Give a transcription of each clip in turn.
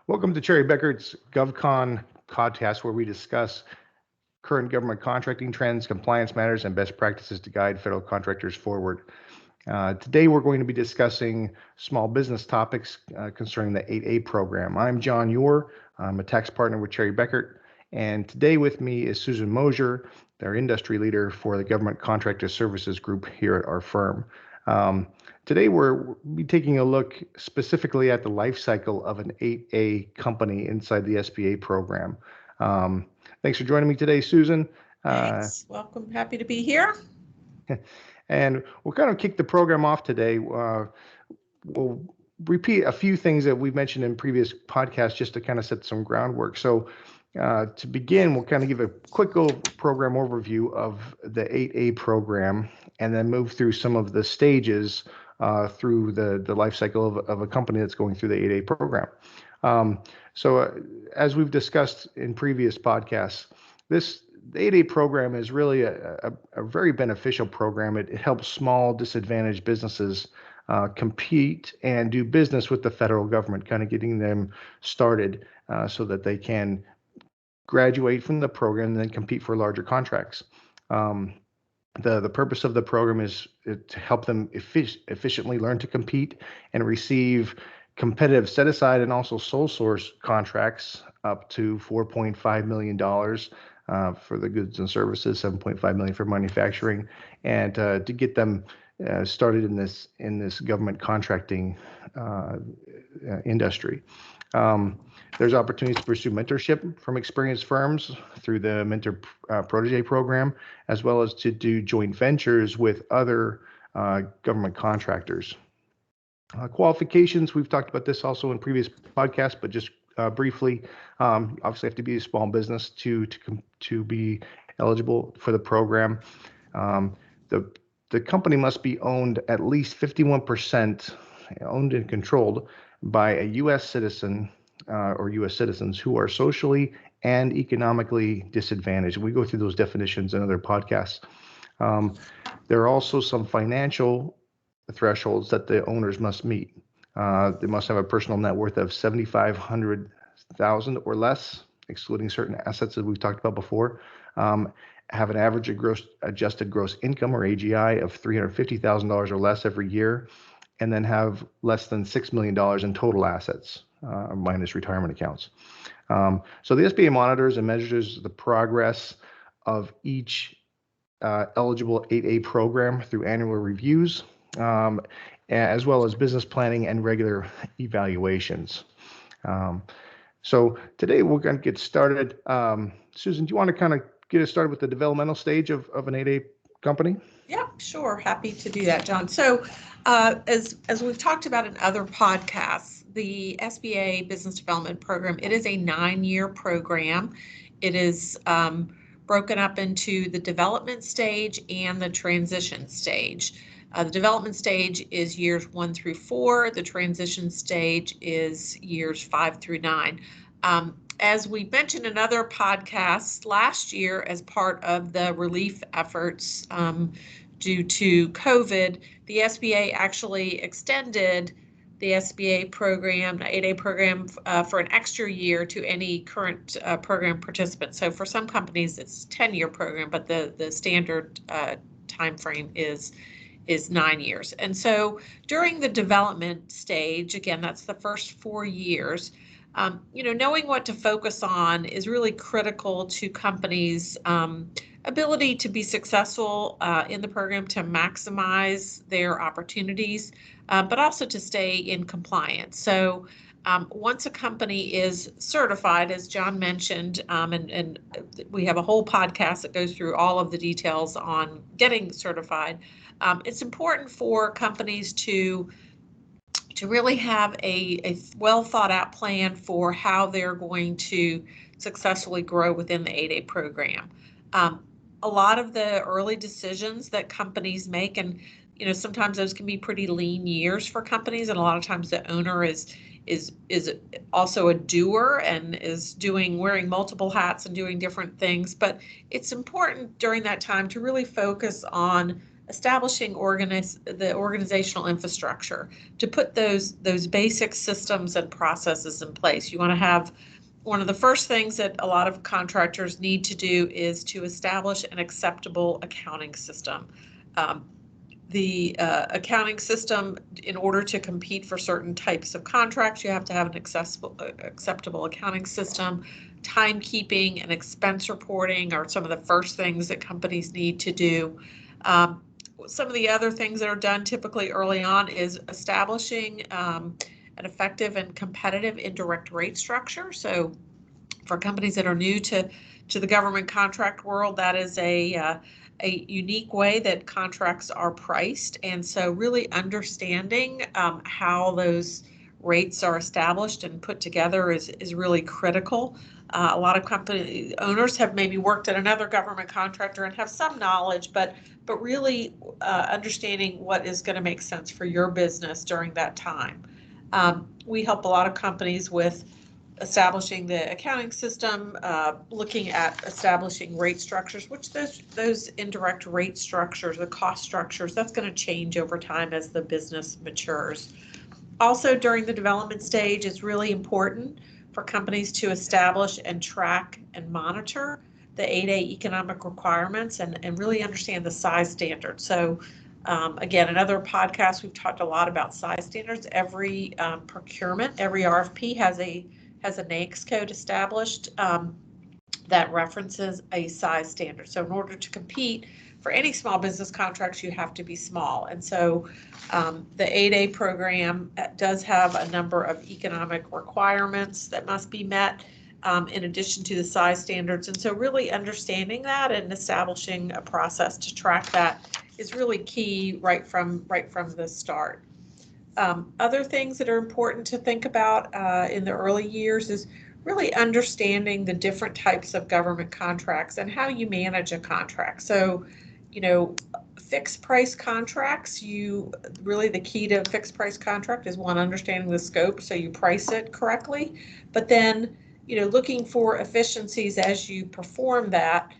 Welcome to Cherry Bekaert's GovCon podcast, where we discuss current government contracting trends, compliance matters, and best practices to guide federal contractors forward. Today, we're going to be discussing small business topics concerning the 8A program. I'm John Ure. I'm a tax partner with Cherry Bekaert, and today with me is Susan Moser, their industry leader for the Government Contractor Services group here at our firm. Today, we'll be taking a look specifically at the life cycle of an 8A company inside the SBA program. Thanks for joining me today, Susan. Thanks. Welcome. Happy to be here. And we'll kind of kick the program off today. We'll repeat a few things that we've mentioned in previous podcasts just to kind of set some groundwork. So to begin, we'll kind of give a quick program overview of the 8A program and then move through some of the stages through the life cycle of a company that's going through the 8A program. So as we've discussed in previous podcasts, the 8A program is really a very beneficial program. It helps small disadvantaged businesses compete and do business with the federal government, kind of getting them started so that they can graduate from the program and then compete for larger contracts. The purpose of the program is to help them efficiently learn to compete and receive competitive set-aside and also sole source contracts up to $4.5 million for the goods and services, $7.5 million for manufacturing, and to get them started in this government contracting industry. There's opportunities to pursue mentorship from experienced firms through the Mentor Protege program, as well as to do joint ventures with other government contractors. Qualifications, we've talked about this also in previous podcasts, but just briefly, obviously have to be a small business to be eligible for the program. The company must be owned at least 51% owned and controlled by a U.S. citizen or U.S. citizens who are socially and economically disadvantaged. We go through those definitions in other podcasts. There are also some financial thresholds that the owners must meet. They must have a personal net worth of $7,500,000 or less, excluding certain assets that we've talked about before. Have an average adjusted gross income or AGI of $350,000 or less every year, and then have less than $6 million in total assets, minus retirement accounts. So the SBA monitors and measures the progress of each eligible 8A program through annual reviews, as well as business planning and regular evaluations. So today we're going to get started. Susan, do you want to kind of get us started with the developmental stage of an 8A company? Yeah, sure. Happy to do that, John. So as we've talked about in other podcasts, the SBA Business Development Program, it is a 9-year program. It is broken up into the development stage and the transition stage. The development stage is years 1 through 4. The transition stage is years 5 through 9. As we mentioned in other podcasts last year, as part of the relief efforts due to COVID, the SBA actually extended the SBA program, the 8A program, for an extra year to any current program participant. So for some companies, it's a 10-year program, but the standard time frame is 9 years. And so during the development stage, again, that's the first 4 years, knowing what to focus on is really critical to companies' ability to be successful in the program, to maximize their opportunities, but also to stay in compliance. So once a company is certified, as John mentioned, and we have a whole podcast that goes through all of the details on getting certified, it's important for companies to really have a well thought out plan for how they're going to successfully grow within the 8A program. A lot of the early decisions that companies make, and sometimes those can be pretty lean years for companies, and a lot of times the owner is also a doer and is wearing multiple hats and doing different things. But it's important during that time to really focus on establishing the organizational infrastructure to put those basic systems and processes in place. You want to have one of the first things that a lot of contractors need to do is to establish an acceptable accounting system. The accounting system, in order to compete for certain types of contracts, you have to have an acceptable accounting system. Timekeeping and expense reporting are some of the first things that companies need to do. Some of the other things that are done typically early on is establishing an effective and competitive indirect rate structure. So for companies that are new to the government contract world, that is a unique way that contracts are priced. And so really understanding how those rates are established and put together is really critical. A lot of company owners have maybe worked at another government contractor and have some knowledge, but really understanding what is going to make sense for your business during that time. We help a lot of companies with establishing the accounting system, looking at establishing rate structures, which those indirect rate structures, the cost structures, that's going to change over time as the business matures. Also, during the development stage, it's really important for companies to establish and track and monitor the 8A economic requirements and really understand the size standards. So again, in other podcasts, we've talked a lot about size standards. Every procurement, every RFP has a NAICS code established that references a size standard. So in order to compete for any small business contracts, you have to be small. And so the 8A program does have a number of economic requirements that must be met in addition to the size standards. And so really understanding that and establishing a process to track that is really key right from the start. Other things that are important to think about in the early years is really understanding the different types of government contracts and how you manage a contract. So, fixed price contracts, really the key to a fixed price contract is one, understanding the scope so you price it correctly, but then, looking for efficiencies as you perform that,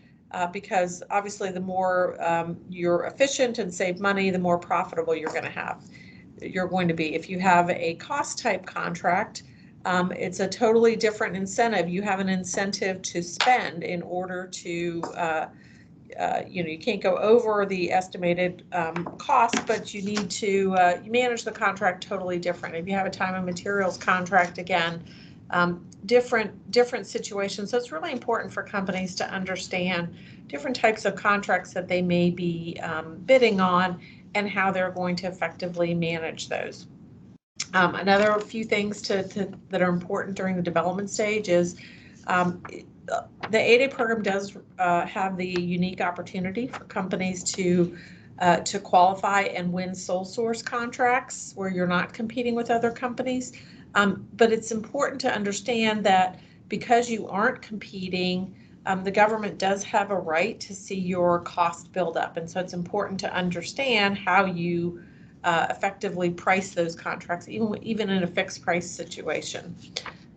because obviously the more you're efficient and save money, the more profitable you're going to be. If you have a cost type contract, it's a totally different incentive. You have an incentive to spend in order to, you can't go over the estimated cost, but you need to you manage the contract totally different. If you have a time and materials contract, again, different situations. So it's really important for companies to understand different types of contracts that they may be bidding on and how they're going to effectively manage those. Another few things that are important during the development stage is the 8A program does have the unique opportunity for companies to qualify and win sole source contracts where you're not competing with other companies. But it's important to understand that because you aren't competing, the government does have a right to see your cost build up. And so it's important to understand how you effectively price those contracts, even in a fixed price situation.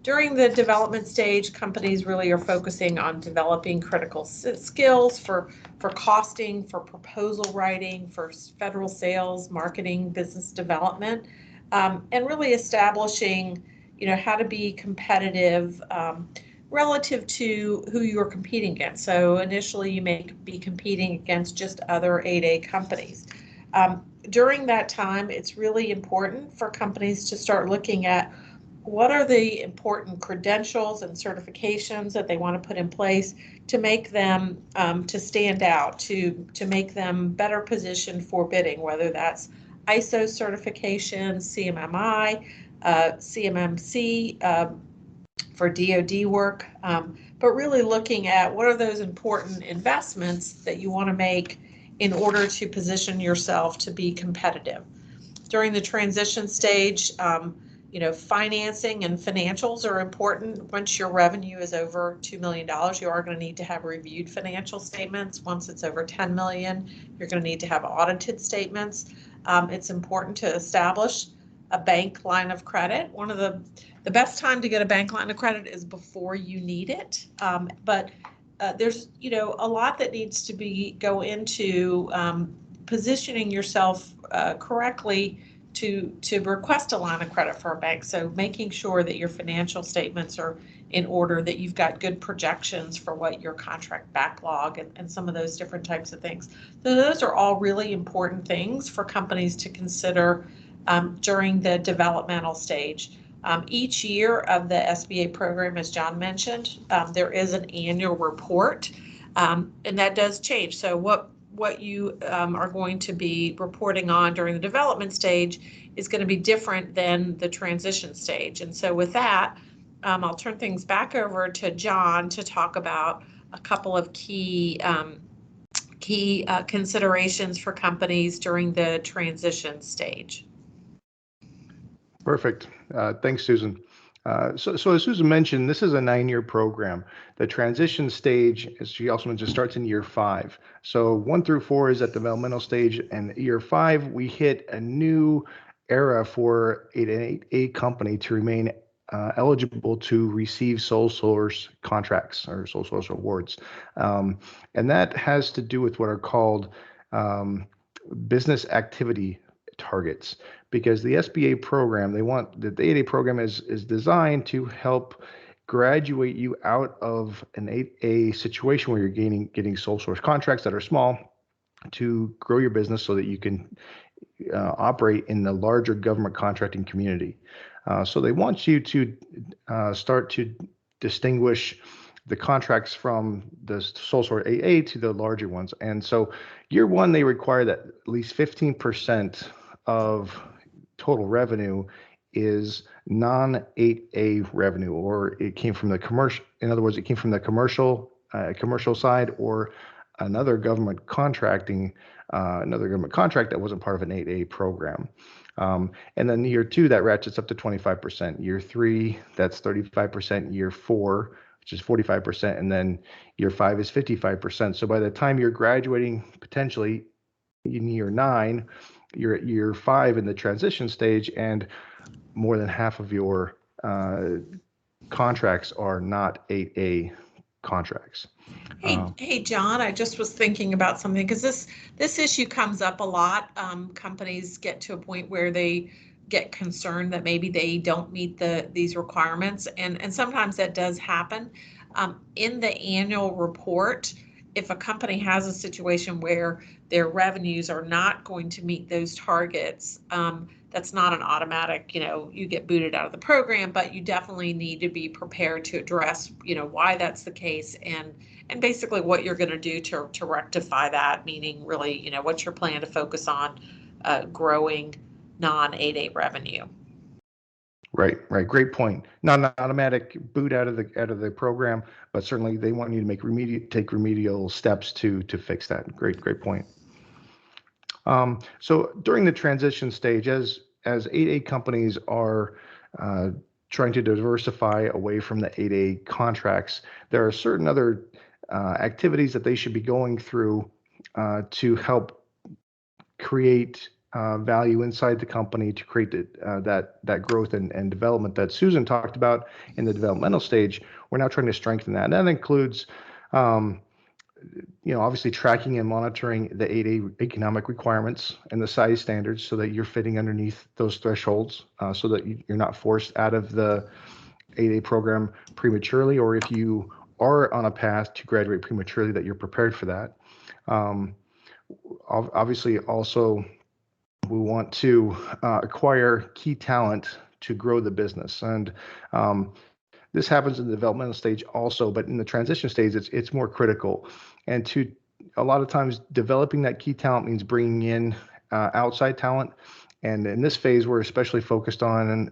During the development stage, companies really are focusing on developing critical skills for costing, for proposal writing, for federal sales, marketing, business development, and really establishing, how to be competitive relative to who you're competing against. So initially you may be competing against just other 8A companies. During that time, it's really important for companies to start looking at what are the important credentials and certifications that they want to put in place to make them to stand out, to make them better positioned for bidding, whether that's ISO certifications, CMMI, CMMC for DoD work, but really looking at what are those important investments that you want to make in order to position yourself to be competitive. During the transition stage, financing and financials are important. Once your revenue is over $2 million, you are going to need to have reviewed financial statements. Once it's over $10 million, you're going to need to have audited statements. It's important to establish a bank line of credit. One of the best time to get a bank line of credit is before you need it. But there's, a lot that needs to go into positioning yourself correctly to request a line of credit for a bank. So making sure that your financial statements are in order, that you've got good projections for what your contract backlog and some of those different types of things. So those are all really important things for companies to consider during the developmental stage. Each year of the SBA program, as John mentioned, there is an annual report, and that does change. So what you are going to be reporting on during the development stage is going to be different than the transition stage. And so with that, I'll turn things back over to John to talk about a couple of key considerations for companies during the transition stage. Perfect. Thanks, Susan. So as Susan mentioned, this is a 9-year program. The transition stage, as she also mentioned, starts in year 5. So 1 through 4 is at developmental stage, and year 5, we hit a new era for an 8A company to remain eligible to receive sole source contracts or sole source awards. And that has to do with what are called business activity targets, because the SBA program, the 8A program is designed to help graduate you out of an 8A situation where you're getting sole source contracts that are small to grow your business so that you can operate in the larger government contracting community. So they want you to start to distinguish the contracts from the sole source AA to the larger ones. And so year 1, they require that at least 15% of total revenue is non-8A revenue, or it came from the commercial. In other words, it came from the commercial side, or another government contract that wasn't part of an 8A program. And then year 2, that ratchets up to 25%. Year 3, that's 35%. Year 4, which is 45%, and then year 5 is 55%. So by the time you're graduating, potentially in year 9, you're at year 5 in the transition stage, and more than half of your contracts are not 8A contracts. Hey, John, I just was thinking about something, because this issue comes up a lot. Companies get to a point where they get concerned that maybe they don't meet these requirements, and sometimes that does happen. In the annual report, if a company has a situation where their revenues are not going to meet those targets, that's not an automatic, you get booted out of the program, but you definitely need to be prepared to address, why that's the case, and basically what you're going to do to rectify that, meaning really, what's your plan to focus on growing non-8A revenue. Right. Great point. Not an automatic boot out of the program, but certainly they want you to take remedial steps to fix that. Great point. So during the transition stage, as 8A companies are trying to diversify away from the 8A contracts, there are certain other activities that they should be going through to help create value inside the company, to create that growth and development that Susan talked about in the developmental stage. We're now trying to strengthen that. And that includes, obviously tracking and monitoring the 8A economic requirements and the size standards so that you're fitting underneath those thresholds, so that you're not forced out of the 8A program prematurely, or if you are on a path to graduate prematurely, that you're prepared for that. Obviously, also, we want to acquire key talent to grow the business. And this happens in the developmental stage also, but in the transition stage, it's more critical. And a lot of times, developing that key talent means bringing in outside talent. And in this phase, we're especially focused on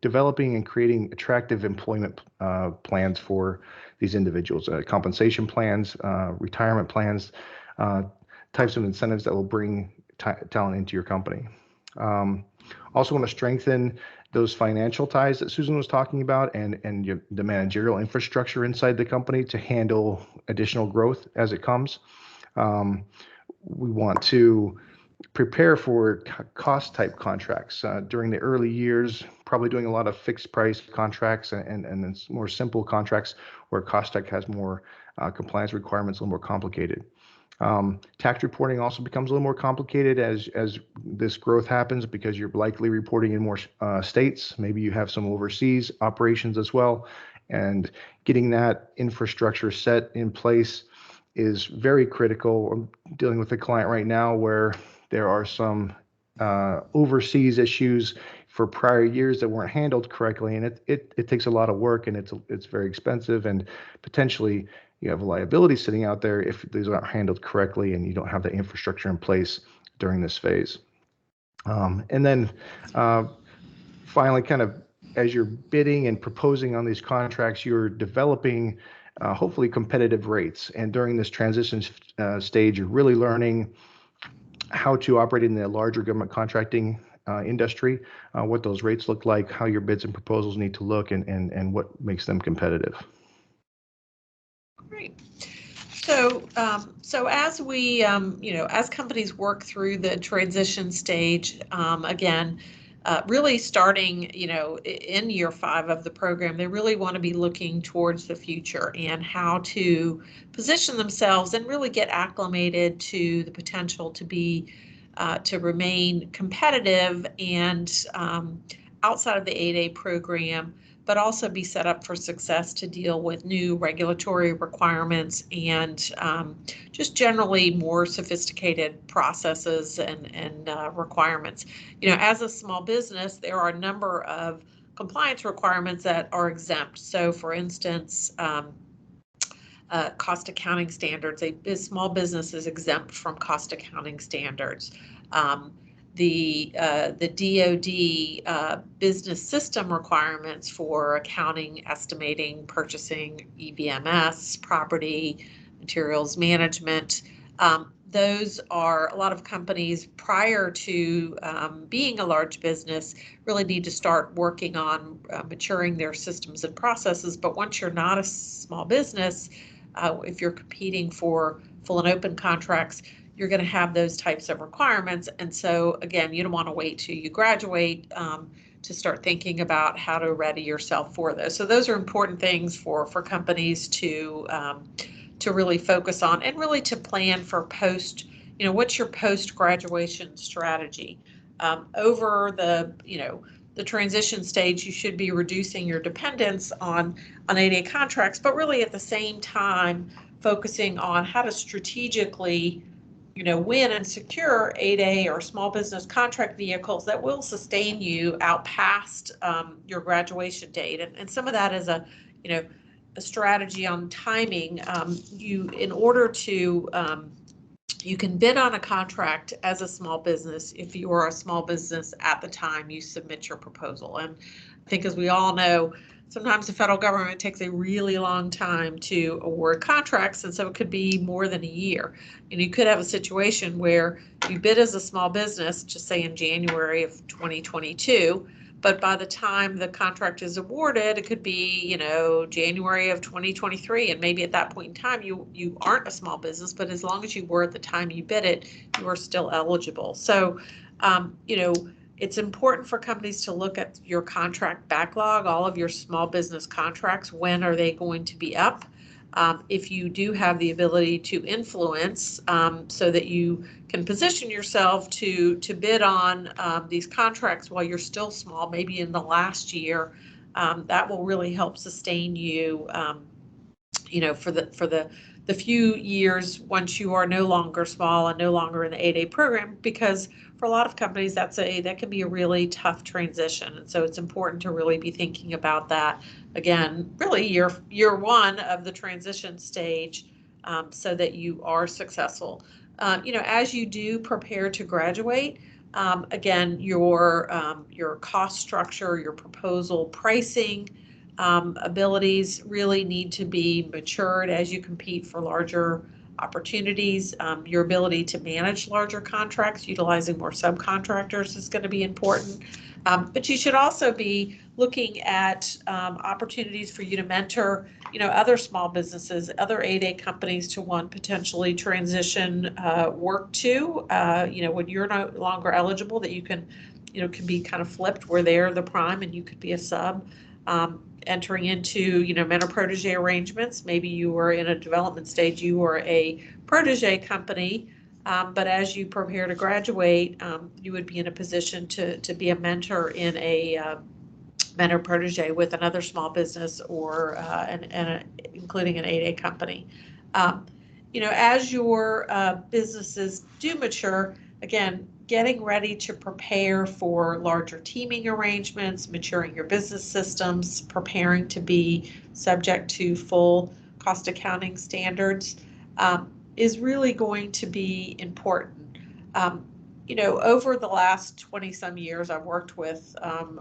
developing and creating attractive employment plans for these individuals, compensation plans, retirement plans, types of incentives that will bring talent into your company. Also want to strengthen those financial ties that Susan was talking about, and the managerial infrastructure inside the company to handle additional growth as it comes. We want to prepare for cost type contracts during the early years, probably doing a lot of fixed price contracts and more simple contracts where cost type has more compliance requirements, a little more complicated. Tax reporting also becomes a little more complicated as this growth happens because you're likely reporting in more states. Maybe you have some overseas operations as well, and getting that infrastructure set in place is very critical. I'm dealing with a client right now where there are some overseas issues for prior years that weren't handled correctly, and it takes a lot of work, and it's very expensive, and potentially you have a liability sitting out there if these aren't handled correctly and you don't have the infrastructure in place during this phase. And then finally, kind of as you're bidding and proposing on these contracts, you're developing hopefully competitive rates. And during this transition stage, you're really learning how to operate in the larger government contracting industry, what those rates look like, how your bids and proposals need to look, and what makes them competitive. Great. So as we, as companies work through the transition stage, again, really starting, in year 5 of the program, they really want to be looking towards the future and how to position themselves and really get acclimated to the potential to be, to remain competitive and outside of the 8A program, but also be set up for success to deal with new regulatory requirements and just generally more sophisticated processes and requirements. As a small business, there are a number of compliance requirements that are exempt. So for instance, cost accounting standards, a small business is exempt from cost accounting standards. The DoD business system requirements for accounting, estimating, purchasing, EBMS, property, materials management. Those are a lot of companies prior to being a large business really need to start working on maturing their systems and processes. But once you're not a small business, if you're competing for full and open contracts, you're going to have those types of requirements. And so again, you don't want to wait till you graduate to start thinking about how to ready yourself for those. So those are important things for companies to really focus on and really to plan for post, what's your post-graduation strategy? Over the transition stage, you should be reducing your dependence on 8A contracts, but really at the same time focusing on how to strategically win and secure 8A or small business contract vehicles that will sustain you out past your graduation date. And some of that is a strategy on timing. In order to, you can bid on a contract as a small business if you are a small business at the time you submit your proposal. And I think, as we all know, sometimes the federal government takes a really long time to award contracts, and so it could be more than a year. And you could have a situation where you bid as a small business, just say in January of 2022, but by the time the contract is awarded, it could be, January of 2023, and maybe at that point in time you aren't a small business, but as long as you were at the time you bid it, you are still eligible. So, it's important for companies to look at your contract backlog, all of your small business contracts. When are they going to be up? If you do have the ability to influence so that you can position yourself to bid on these contracts while you're still small, maybe in the last year, that will really help sustain you, for the few years once you are no longer small and no longer in the 8A program, because for a lot of companies that can be a really tough transition. And so it's important to really be thinking about that again, really year 1 of the transition stage, so that you are successful. As you do prepare to graduate, again, your cost structure, your proposal pricing abilities really need to be matured as you compete for larger opportunities. Your ability to manage larger contracts, utilizing more subcontractors, is going to be important. But you should also be looking at opportunities for you to mentor, other small businesses, other 8A companies to potentially transition work to, when you're no longer eligible, that you can, can be kind of flipped where they're the prime and you could be a sub. entering into, mentor-protege arrangements. Maybe you were in a development stage, you were a protege company, but as you prepare to graduate, you would be in a position to be a mentor in a mentor-protege with another small business or including an 8A company. As your businesses do mature, again, getting ready to prepare for larger teaming arrangements, maturing your business systems, preparing to be subject to full cost accounting standards is really going to be important. Over the last 20 some years, I've worked with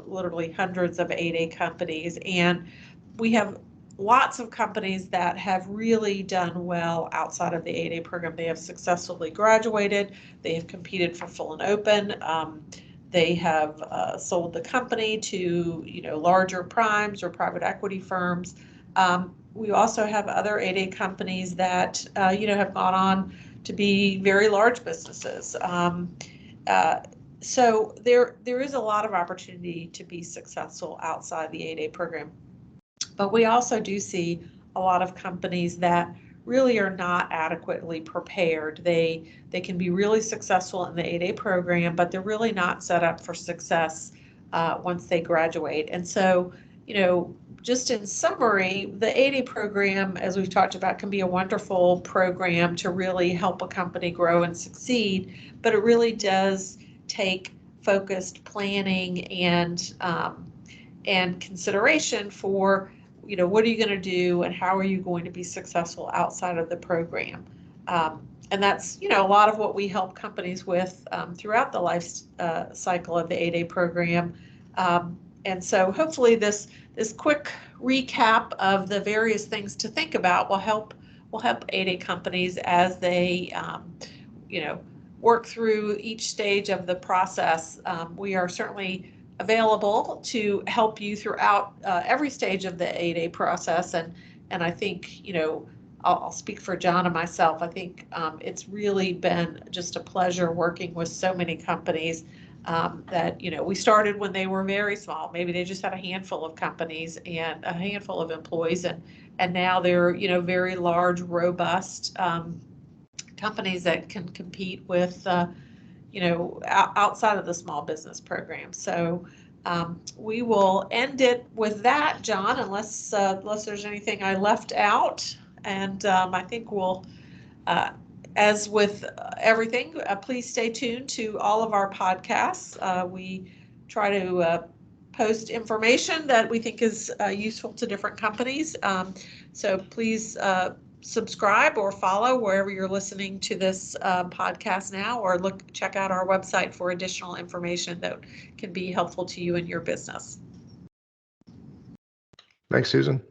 literally hundreds of 8A companies, and we have lots of companies that have really done well outside of the 8A program. They have successfully graduated. They have competed for full and open. They have sold the company to larger primes or private equity firms. We also have other 8A companies that have gone on to be very large businesses. So there is a lot of opportunity to be successful outside the 8A program. But we also do see a lot of companies that really are not adequately prepared. They can be really successful in the 8A program, but they're really not set up for success once they graduate. And so, just in summary, the 8A program, as we've talked about, can be a wonderful program to really help a company grow and succeed, but it really does take focused planning and consideration for what are you going to do and how are you going to be successful outside of the program. And that's, a lot of what we help companies with throughout the life cycle of the 8A program. And so hopefully this quick recap of the various things to think about will help 8A companies as they, work through each stage of the process. We are certainly available to help you throughout every stage of the 8A process. And I think, I'll speak for John and myself. I think it's really been just a pleasure working with so many companies that, we started when they were very small. Maybe they just had a handful of companies and a handful of employees. And now they're, very large, robust companies that can compete with outside of the small business program. So we will end it with that, John, unless there's anything I left out. And I think we'll, as with everything, please stay tuned to all of our podcasts. We try to post information that we think is useful to different companies. So please subscribe or follow wherever you're listening to this podcast now, or check out our website for additional information that can be helpful to you and your business. Thanks, Susan.